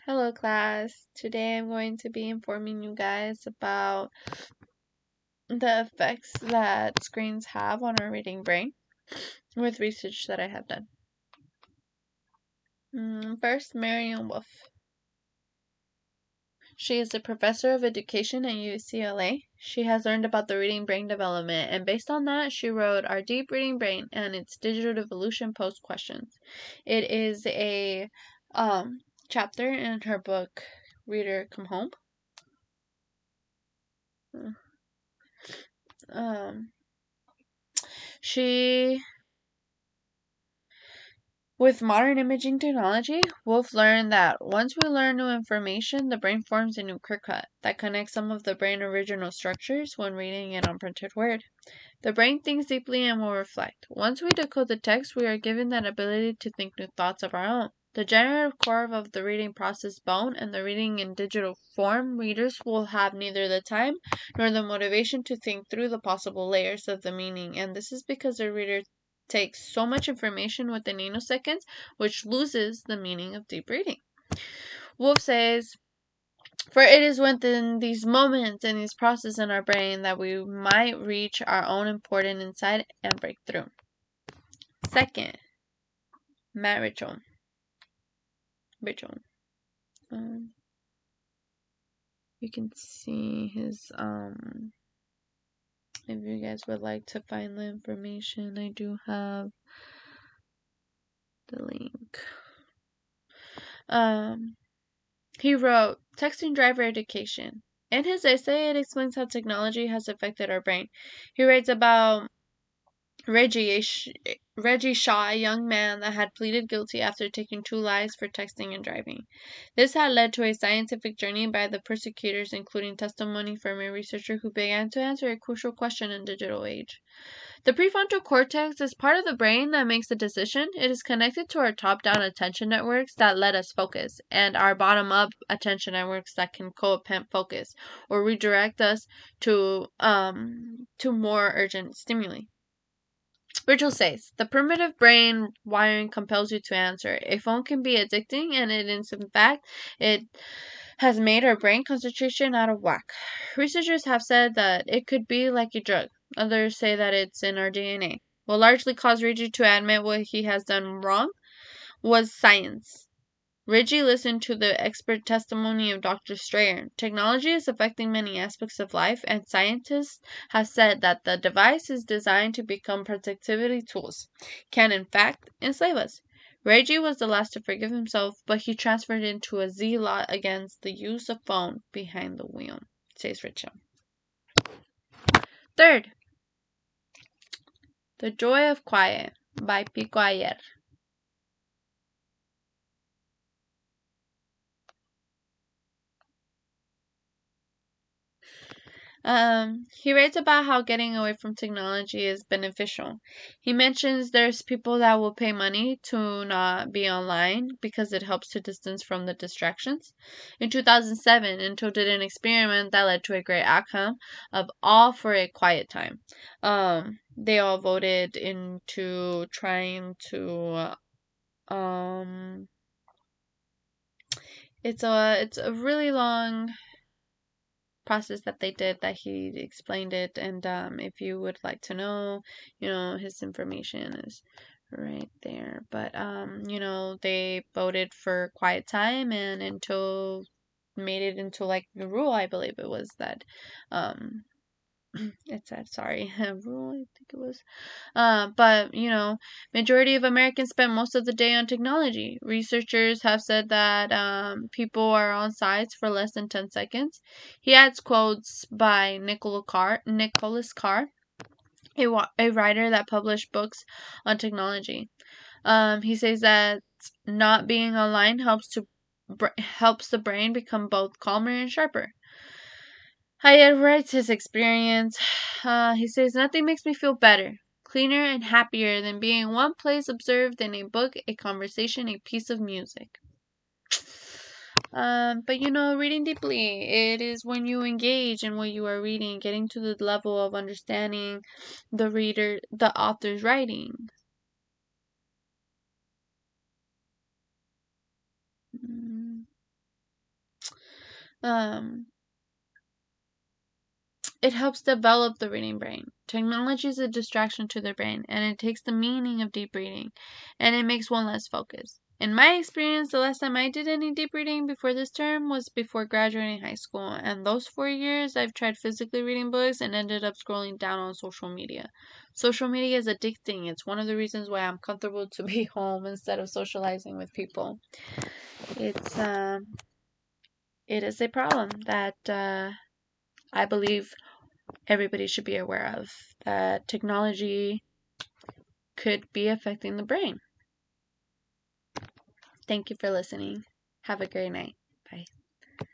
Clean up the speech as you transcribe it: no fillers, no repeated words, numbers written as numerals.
Hello class, today I'm going to be informing you guys about the effects that screens have on our reading brain with research that I have done. First, Marion Wolf. She is a professor of education at UCLA. She has learned about the reading brain development, and based on that, she wrote Our Deep Reading Brain and Its Digital Evolution Post Questions. It is a chapter in her book, Reader Come Home. With modern imaging technology, Wolf learned that once we learn new information, the brain forms a new circuit that connects some of the brain's original structures when reading an unprinted word. The brain thinks deeply and will reflect. Once we decode the text, we are given that ability to think new thoughts of our own. The generative core of the reading process bone and the reading in digital form, readers will have neither the time nor the motivation to think through the possible layers of the meaning, and this is because the reader takes so much information within nanoseconds, which loses the meaning of deep reading. Wolf says, for it is within these moments and these processes in our brain that we might reach our own important insight and breakthrough. Second, Matt Richel. You can see his, if you guys would like to find the information, I do have the link. He wrote, Texting Driver Education. In his essay, it explains how technology has affected our brain. He writes about Reggie Shaw, a young man that had pleaded guilty after taking 2 lives for texting and driving. This had led to a scientific journey by the prosecutors, including testimony from a researcher who began to answer a crucial question in the digital age. The prefrontal cortex is part of the brain that makes the decision. It is connected to our top-down attention networks that let us focus, and our bottom-up attention networks that can co-append focus or redirect us to more urgent stimuli. Richel says, the primitive brain wiring compels you to answer. A phone can be addicting, and it is, in fact, it has made our brain concentration out of whack. Researchers have said that it could be like a drug. Others say that it's in our DNA. What largely caused Reggie to admit what he has done wrong was science. Reggie listened to the expert testimony of Dr. Strayer. Technology is affecting many aspects of life, and scientists have said that the device is designed to become productivity tools, can in fact enslave us. Reggie was the last to forgive himself, but he transferred into a zealot against the use of phone behind the wheel, says Richel. Third, The Joy of Quiet by Pico Ayer. He writes about how getting away from technology is beneficial. He mentions there's people that will pay money to not be online because it helps to distance from the distractions. In 2007, Intel did an experiment that led to a great outcome of all for a quiet time. They all voted into trying to it's a really long process that they did that he explained it, and if you would like to know, his information is right there. But they voted for quiet time, and until made it into like the rule, I believe it was that it said, sorry, rule, I think it was. But, majority of Americans spend most of the day on technology. Researchers have said that people are on sites for less than 10 seconds. He adds quotes by Nicholas Carr, a writer that published books on technology. He says that not being online helps the brain become both calmer and sharper. Hayat writes his experience. He says, nothing makes me feel better, cleaner, and happier than being in one place observed in a book, a conversation, a piece of music. But reading deeply, it is when you engage in what you are reading, getting to the level of understanding the author's writing. It helps develop the reading brain. Technology is a distraction to the brain, and it takes the meaning of deep reading, and it makes one less focused. In my experience, the last time I did any deep reading before this term was before graduating high school, and those 4 years I've tried physically reading books and ended up scrolling down on social media. Social media is addicting. It's one of the reasons why I'm comfortable to be home instead of socializing with people. It is a problem that I believe everybody should be aware of, that technology could be affecting the brain. Thank you for listening. Have a great night. Bye.